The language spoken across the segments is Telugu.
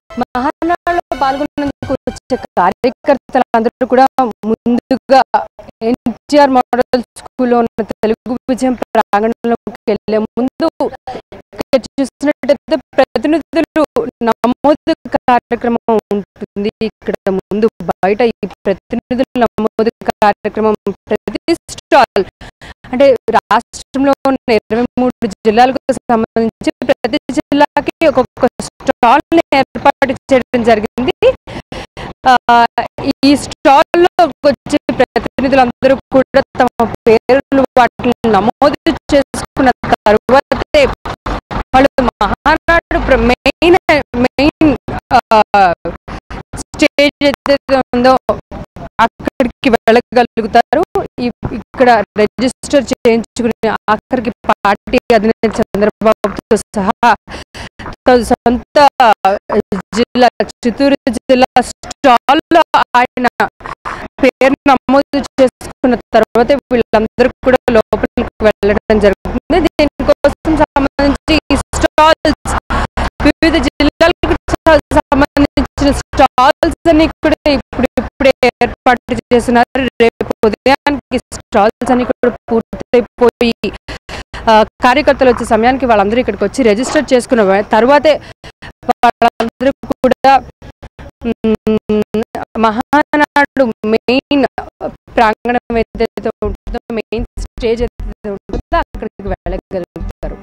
మహానాడులో పాల్గొనేందుకు వచ్చే కార్యకర్తలందరూ కూడా ముందుగా ఎన్టీఆర్ మోడల్ స్కూల్లో ఉన్న తెలుగు విజయం ప్రాంగణంలోకి వెళ్లే ముందు ఇక్కడ చూసినట్టయితే ప్రతినిధులు నమోదు కార్యక్రమం ఉంటుంది. ఇక్కడ ముందు బయట ఈ ప్రతినిధుల నమోదు కార్యక్రమం ప్రతి స్టాల్ అంటే రాష్ట్రంలో ఉన్న 23 జిల్లాలకు సంబంధించి ప్రతి జిల్లాకి ఒక్కొక్క స్టాల్ ని ఏర్పాటు చేయడం జరిగింది. ఈ స్టాల్లో వచ్చే ప్రతినిధులందరూ కూడా తమ పేర్లు వాటిని నమోదు చేసుకున్న తరువాతే వాళ్ళు మహానాడు మెయిన్ స్టేజ్ ఏదైతే ఉందో అక్కడికి వెళ్ళగలుగుతారు. ఇక్కడ రిజిస్టర్ చేయించుకుని ఆఖరికి పార్టీ అధినేత చంద్రబాబుతో సహా సొంత జిల్లా చిత్తూరు జిల్లా స్టాల్లో ఆయన పేరు నమోదు చేసుకున్న తర్వాత వీళ్ళందరూ కూడా లోపలికి వెళ్ళడం జరుగుతుంది. దీనికోసం సంబంధించి ఈ స్టాల్స్ వివిధ జిల్లాలకు సంబంధించిన స్టాల్స్ అన్ని కూడా ఇప్పుడే ఏర్పాటు చేస్తున్నారు. రేపు ఉదయానికి స్టాల్స్ అన్ని కూడా పూర్తయిపోయి కార్యకర్తలు వచ్చే సమయానికి వాళ్ళందరూ ఇక్కడికి వచ్చి రిజిస్టర్ చేసుకున్న తర్వాతే వాళ్ళందరూ కూడా మహానాడు మెయిన్ ప్రాంగణం ఏదైతే ఉంటుందో మెయిన్ స్టేజ్ ఏదైతే ఉంటుందో అక్కడికి వెళ్ళగలుగుతారు.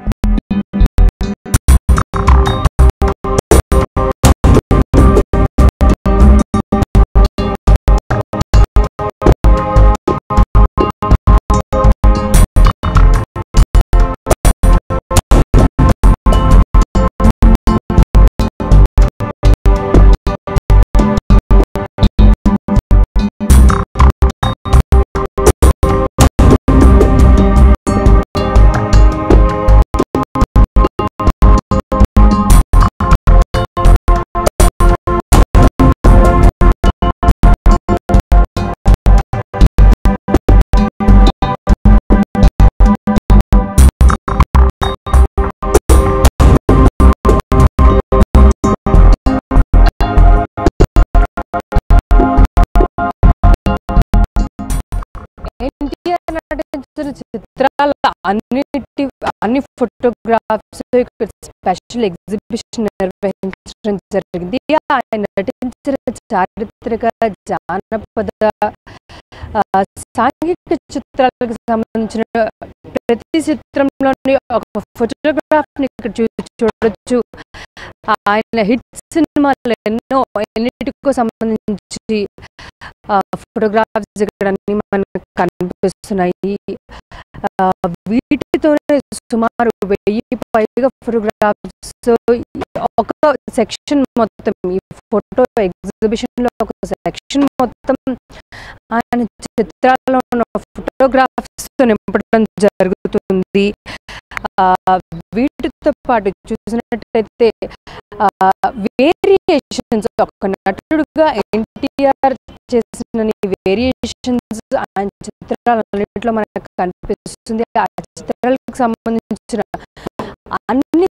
ఎన్టీఆర్ నటించిన చిత్రాల అన్ని ఫోటోగ్రాఫ్స్ ఇక్కడ స్పెషల్ ఎగ్జిబిషన్ నిర్వహించడం జరిగింది. ఆయన నటించిన చారిత్రక జానపద సాంఘిక చిత్రాలకు సంబంధించిన ప్రతి చిత్రంలోని ఒక ఫోటోగ్రాఫ్ ని ఇక్కడ చూడొచ్చు. ఆయన హిట్ సినిమాలు ఎన్నిటికో సంబంధించి ఫోటోగ్రాఫ్స్ ఇక్కడ అన్ని మనకు కనిపిస్తున్నాయి. వీటితోనే సుమారు 1000 పైగా ఫోటోగ్రాఫ్స్ ఒక సెక్షన్ మొత్తం ఈ ఫోటో ఎగ్జిబిషన్ లో ఒక సెక్షన్ మొత్తం ఆయన చిత్రాల్లో ఉన్న ఫోటోగ్రాఫ్స్ నింపడం జరుగుతుంది. వీటితో పాటు చూసినట్టయితే వేరియేషన్స్ ఒక నటుడుగా ఎన్టీఆర్ చేసిన వేరియేషన్స్ ఆయన చిత్రాలన్నింటిలో మనకు కనిపిస్తుంది. ఆ చిత్రాలకు సంబంధించిన అన్ని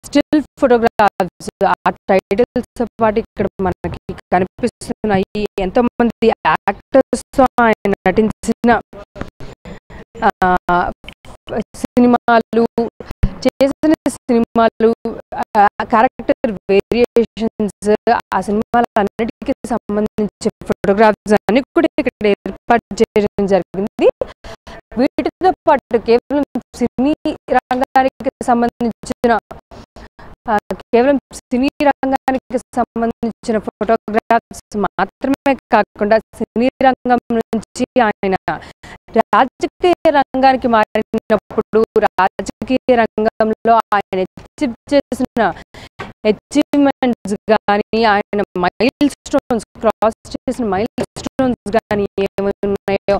స్టిల్ ఫోటోగ్రాఫ్స్ ఆ టైటిల్స్ పాటు ఇక్కడ మనకి కనిపిస్తున్నాయి. ఎంతో మంది యాక్టర్స్ తో ఆయన నటించిన సినిమాలు చేసిన సినిమాలు క్యారెక్టర్ వేరియేషన్స్ ఆ సినిమాల అన్నిటికీ సంబంధించి ఫోటోగ్రాఫ్స్ అన్ని కూడా ఇక్కడ ఏర్పాటు చేయడం జరిగింది. వీటితో పాటు కేవలం సినీ రంగానికి సంబంధించిన ఫోటోగ్రాఫ్స్ మాత్రమే కాకుండా సినీ రంగం నుంచి ఆయన రాజకీయ రంగానికి మారినప్పుడు రాజకీయ రంగంలో ఆయన అచీవ్ చేసిన అచీవ్మెంట్స్ కానీ ఆయన మైల్ స్టోన్స్ క్రాస్ చేసిన మైల్ స్టోన్స్ కానీ ఏమున్నాయో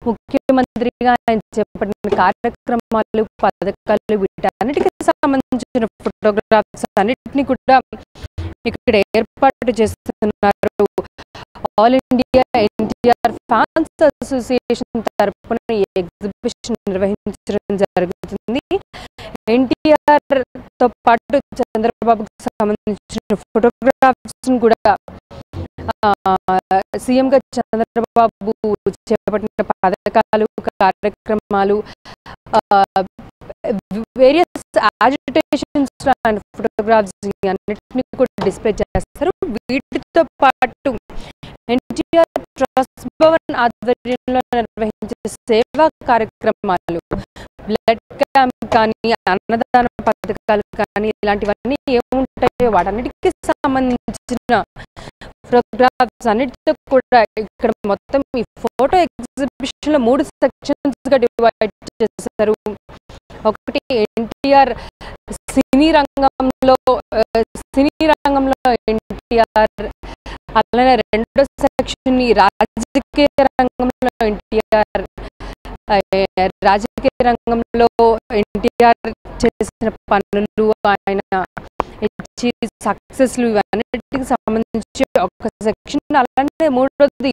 ముఖ్యమంత్రిగా ఆయన చేపట్టిన కార్యక్రమాలు పథకాలు వీటన్నిటికీ సంబంధించిన ఫోటోగ్రాఫ్స్ అన్నిటిని కూడా ఇక్కడ ఏర్పాటు చేస్తున్నారు. All India NTR fans association తరపున ఈ ఎగ్జిబిషన్ నిర్వహించడం జరుగుతుంది. ఎన్టీఆర్ తో పాటు చంద్రబాబు చంద్రబాబుకి సంబంధించిన ఫోటోగ్రాఫ్స్ కూడా సీఎంగా చంద్రబాబు చేపట్టిన పథకాలు, కార్యక్రమాలు, వేరియస్ యాజిటేషన్స్ అండ్ ఫోటోగ్రాఫ్స్ అన్నిటిని కూడా డిస్ప్లే చేస్తారు. వీటితో పాటు ఎన్టీఆర్ ట్రస్ట్ భవన్ ఆధ్వర్యంలో నిర్వహించే సేవా కార్యక్రమాలు, బ్లడ్ క్యాంప్ కానీ, అన్నదాన పథకాలు కానీ, ఇలాంటివన్నీ ఏముంటాయో వాటన్నిటికీ సంబంధించిన ఫోటోగ్రాఫ్స్ అన్నిటితో కూడా ఇక్కడ మొత్తం ఈ ఫోటో ఎగ్జిబిషన్ లో 3 సెక్షన్స్ గా డివైడ్ చేశారు. ఒకటి ఎన్టీఆర్ సినీ రంగంలో ఎన్టీఆర్, అలానే రెండో సెక్షన్ రాజకీయ రంగంలో ఎన్టీఆర్, రాజకీయ రంగంలో ఎన్టీఆర్ చేసిన పనులు, ఆయన సక్సెస్లు, ఇవన్నిటికి సంబంధించి ఒక సెక్షన్. అలానే మూడోది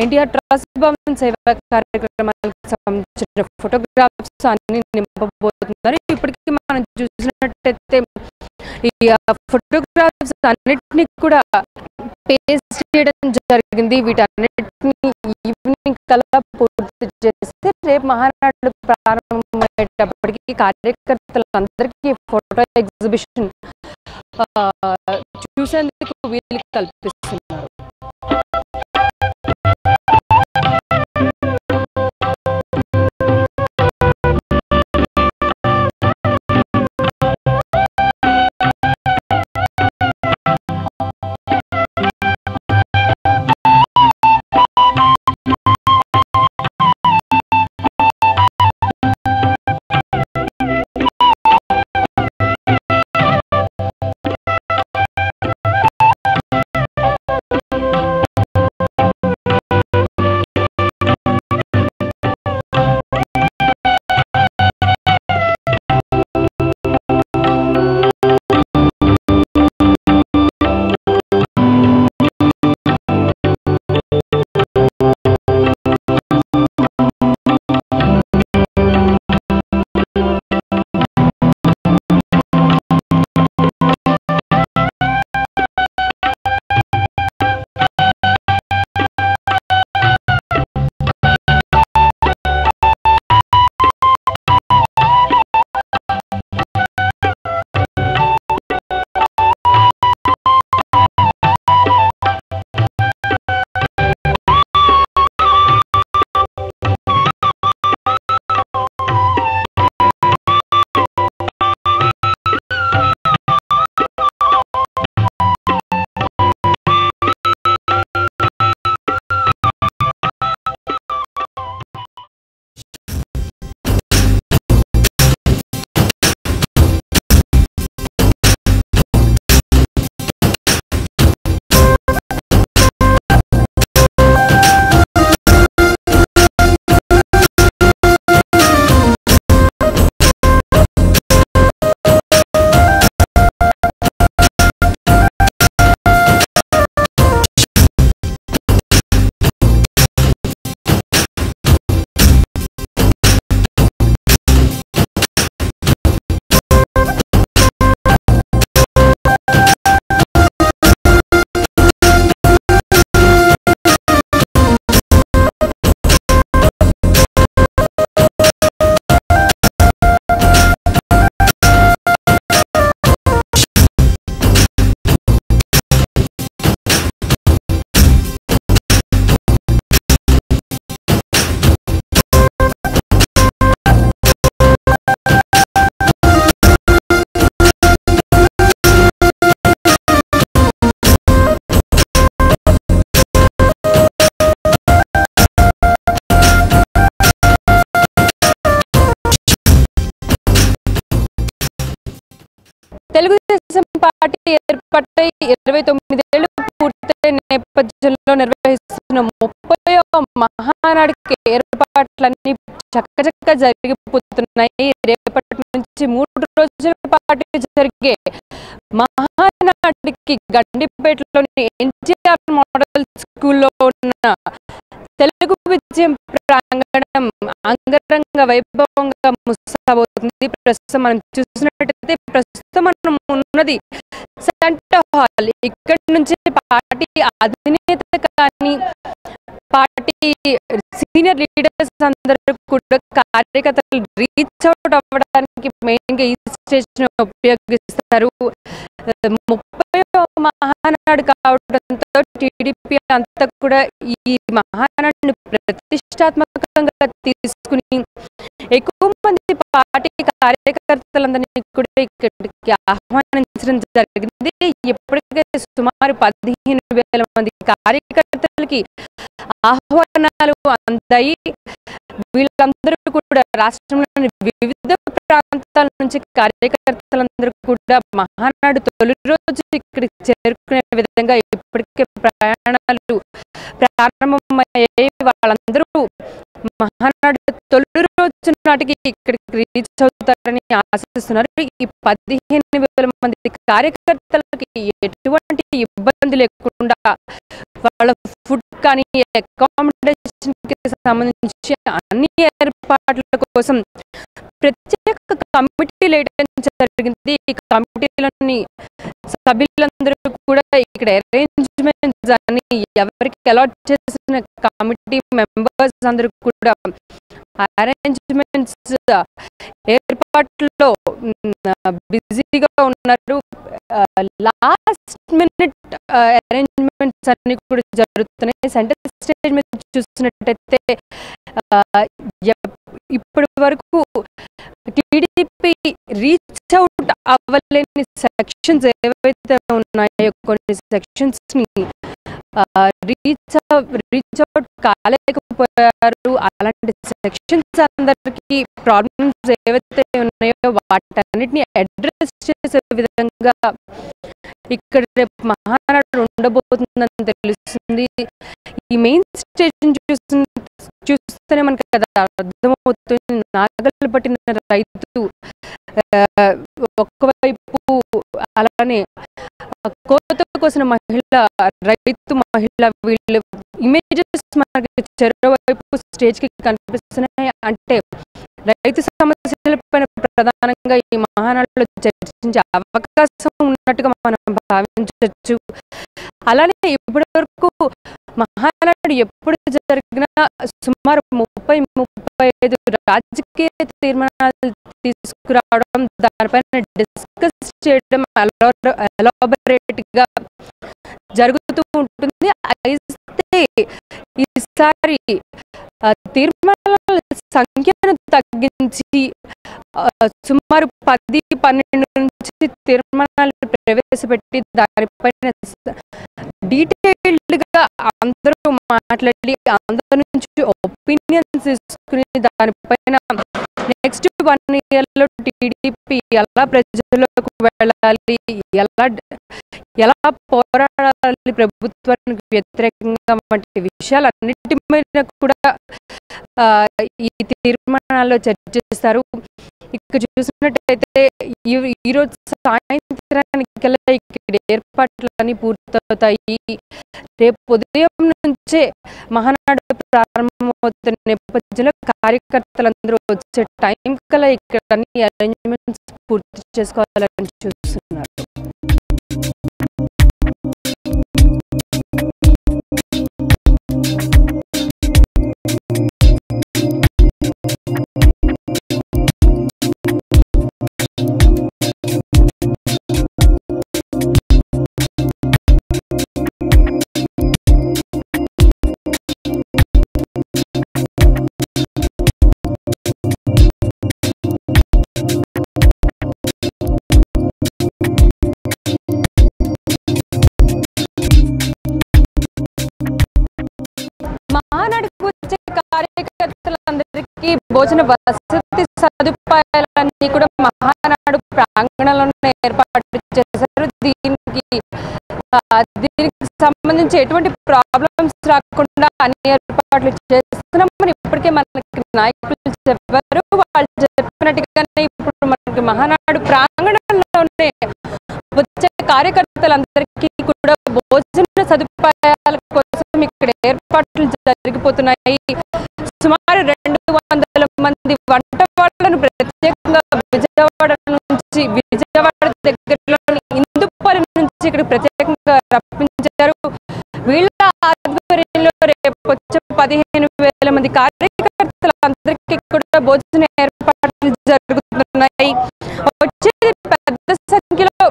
ఎన్టీఆర్ ట్రస్ట్ భవన్ సేవా కార్యక్రమాలకు సంబంధించిన ఫోటోగ్రాఫ్స్ అన్ని నింపబోతున్నారు. ఇప్పటికీ మనం చూసినట్టయితే ఈ ఫోటోగ్రాఫ్స్ అన్నిటినీ కూడా పేస్ట్ చేయడం జరిగింది. వీటన్నిటిని ఈవినింగ్ కల్లా పూర్తి చేస్తే రేపు మహానాడు ప్రారంభమయ్యేటప్పటికీ కార్యకర్తలందరికీ ఫోటో ఎగ్జిబిషన్ చూసేందుకు వీలు కల్పిస్తున్నారు. తెలుగుదేశం పార్టీ ఏర్పాటై 29 ఏళ్లు పూర్తయిన నేపథ్యంలో నిర్వహిస్తున్న 30వ మహానాడుకి ఏర్పాట్లన్నీ చక్కచక్క జరిగిపోతున్నాయి. రేపటి నుంచి 3 రోజుల పాటు జరిగే మహానాడుకి గండిపేటలోని ఎన్టీఆర్ మోడల్ స్కూల్లో ఉన్న తెలుగు విద్యం ప్రాంగణం అంగరంగ వైభవంగా ముస్తాబవుతుంది. ప్రస్తుతం మనం చూసినట్టయితే ప్రస్తుతం మనం ఉన్నది సెంటర్ హాల్. ఇక్కడి నుంచి పార్టీ అధినేత కానీ పార్టీ సీనియర్ లీడర్స్ అందరూ కూడా కార్యకర్తలు రీచ్ అవుట్ అవ్వడానికి మెయిన్గా ఈ స్టేజ్ ఉపయోగిస్తారు. 30వ మహానాడు కావడంతో టీడీపీ అంతా కూడా ఈ మహానాడుని ప్రతిష్టాత్మకంగా తీసుకుని ఎక్కువ మంది పార్టీ కార్యకర్తలందరినీ కూడా ఇక్కడికి ఆహ్వానించడం జరిగింది. ఇప్పటికే సుమారు 15,000 మంది కార్యకర్తలకి ఆహ్వానాలు అందాయి. వీళ్ళందరూ కూడా రాష్ట్రంలోని వివిధ ప్రాంతాల నుంచి కార్యకర్తలందరూ కూడా మహానాడు తొలి రోజు ఇక్కడికి చేరుకునే విధంగా ఇప్పటికే ప్రయాణాలు ప్రారంభమయ్యాయి. వాళ్ళందరూ మహానాడు తొలి రోజు నాటికి ఇక్కడికి రీచ్ అవుతారని ఆశిస్తున్నారు. ఈ 15,000 మంది కార్యకర్తలకి ఎటువంటి ఇబ్బంది లేకుండా వాళ్ళ ఫుడ్ కానీ అకామిడేషన్ కి సంబంధించి అన్ని ఏర్పాట్ల కోసం ప్రత్యేక కమిటీలు వేయడం జరిగింది. ఈ కమిటీలోని సభ్యులందరూ కూడా ఇక్కడ అరేంజ్మెంట్స్ అని ఎవరికి అలాట్ చేసిన కమిటీ మెంబర్స్ అందరూ కూడా అరేంజ్మెంట్స్ ఏర్పాట్లలో బిజీగా ఉన్నారు. లాస్ట్ మినిట్ అరేంజ్మెంట్స్ అన్ని కూడా జరుగుతున్నాయి. సెంటర్ స్టేజ్ మీద చూసినట్టయితే ఇప్పటి వరకు టీడీపీ రీచ్ అవుట్ అవ్వలేని సెక్షన్స్ ఏవైతే ఉన్నాయో కొన్ని సెక్షన్స్ ని రీచ్ అవుట్ కాలేకపోయారు. అలాంటి సెక్షన్స్ అందరికీ ప్రాబ్లమ్స్ ఏవైతే ఉన్నాయో వాటన్నిటిని అడ్రస్ చేసే విధంగా ఇక్కడ రేపు మహానాడు ఉండబోతుందని తెలుస్తుంది. ఈ మెయిన్ స్టేషన్ చూస్తేనే మనకి కదా అర్థమవుతుంది. నాగలు పట్టిన రైతు ఒక్కవైపు, అలానే కోత కోసిన రైతు మహిళ వీళ్ళ ఇమేజెస్ మనకి చెరోవైపు స్టేజ్ కి కనిపిస్తున్నాయి. అంటే రైతు సమస్యలపైన ప్రధానంగా ఈ మహానాడులో చర్చించే అవకాశం ఉన్నట్టుగా మనం భావించవచ్చు. అలానే ఇప్పటి వరకు మహానాడు ఎప్పుడు జరిగినా సుమారు 30-35 రాజకీయ తీర్మానాలు తీసుకురావడం, దానిపైన డిస్కస్ చేయడం ఎలాబరేట్ గా జరుగుతూ ఉంటుంది. అయితే ఈసారి తీర్మానాల సంఖ్యను తగ్గించి సుమారు 10-12 నుంచి తీర్మానాలు ప్రవేశపెట్టి దానిపైన డీటెయిల్డ్ గా అందరూ మాట్లాడి అందరి నుంచి ఒపీనియన్స్ తీసుకుని దానిపైన నెక్స్ట్ 1 year లో టీడీపీ ఎలా ప్రజల్లోకి వెళ్ళాలి, ఎలా పోరాడాలి ప్రభుత్వానికి వ్యతిరేకంగా వంటి విషయాలన్నిటి మీద కూడా ఈ తీర్మానాల్లో చర్చిస్తారు. ఇక్కడ చూసినట్టయితే ఈరోజు సాయంత్రానికల్లా ఇక్కడ ఏర్పాట్లన్నీ పూర్తవుతాయి. రేపు ఉదయం నుంచే మహానాడు ప్రారంభమవుతున్న నేపథ్యంలో కార్యకర్తలందరూ వచ్చే టైం కల్లా ఇక్కడ అన్ని అరేంజ్మెంట్స్ పూర్తి చేసుకోవాలని చూస్తున్నారు. మహానాడుకు వచ్చే కార్యకర్తలందరికీ భోజన వసతి సదుపాయాలన్నీ కూడా మహానాడు ప్రాంగణంలోనే ఏర్పాటు చేశారు. దీనికి సంబంధించి ఎటువంటి ప్రాబ్లమ్స్ రాకుండా అన్ని ఏర్పాట్లు చేస్తున్నామని ఇప్పటికే మనకి నాయకులు చెప్పారు. వాళ్ళు చెప్పినట్టుగానే ఇప్పుడు మనకి మహానాడు ప్రాంగణంలోనే వచ్చే కార్యకర్తలందరికీ కూడా భోజన సదుపాయాల కోసం ఇక్కడ ఏర్పాట్లు జరిగిపోతున్నాయి. సుమారు 200 మంది వంట ప్రత్యేకంగా విజయవాడ దగ్గరలోని ఇందుపల్లి నుంచి ఇక్కడ ప్రత్యేకంగా రప్పించారు. వీళ్ళ ఆధ్వర్యంలో రేపు వచ్చే 15,000 మంది కార్యకర్తలందరికీ కూడా భోజన ఏర్పాట్లు జరుగుతున్నాయి. వచ్చేది పెద్ద సంఖ్యలో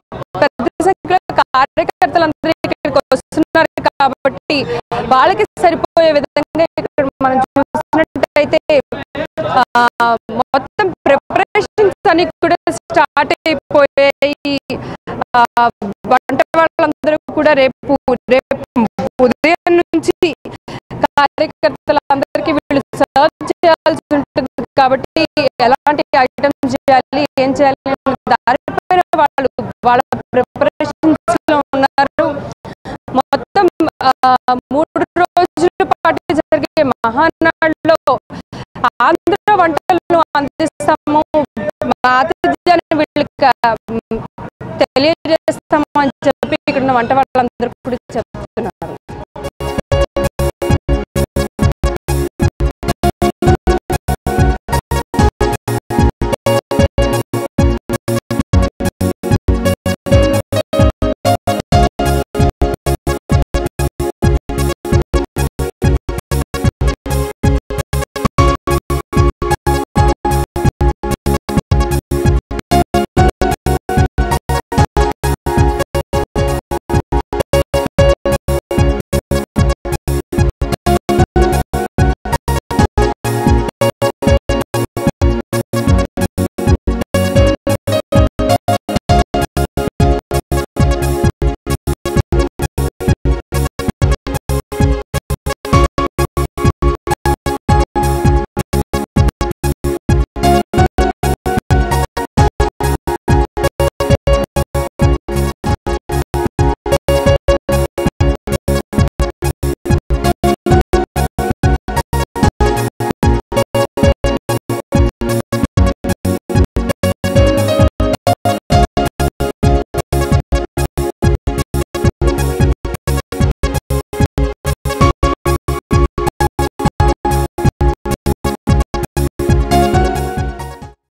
కార్యకర్తలందరూ ఇక్కడికి వస్తున్నారు కాబట్టి వాళ్ళకి సరిపోయే విధంగా ఇక్కడ మనం చూసినట్టయితే మొత్తం ప్రిపరేషన్స్ అని కూడా స్టార్ట్ అయిపోయాయి. వంట వాళ్ళందరూ కూడా రేపు ఉదయం నుంచి కార్యకర్తలందరికీ వీళ్ళు సర్వ్ చేయాల్సి ఉంటుంది కాబట్టి ఎలాంటి ఐటమ్స్ చేయాలి, ఏం చేయాలి దానిపైన వాళ్ళ ప్రిపరేషన్స్ లో ఉన్నారు. మొత్తం 3 రోజుల పాటు జరిగే మహానాడులో ఆంధ్ర వంటలను అందిస్తాము, ఆతిథ్యాన్ని వీళ్ళకి తెలియజేస్తాము అని చెప్పి ఇక్కడ ఉన్న వంట వాళ్ళందరూ కూడా చెప్తున్నారు.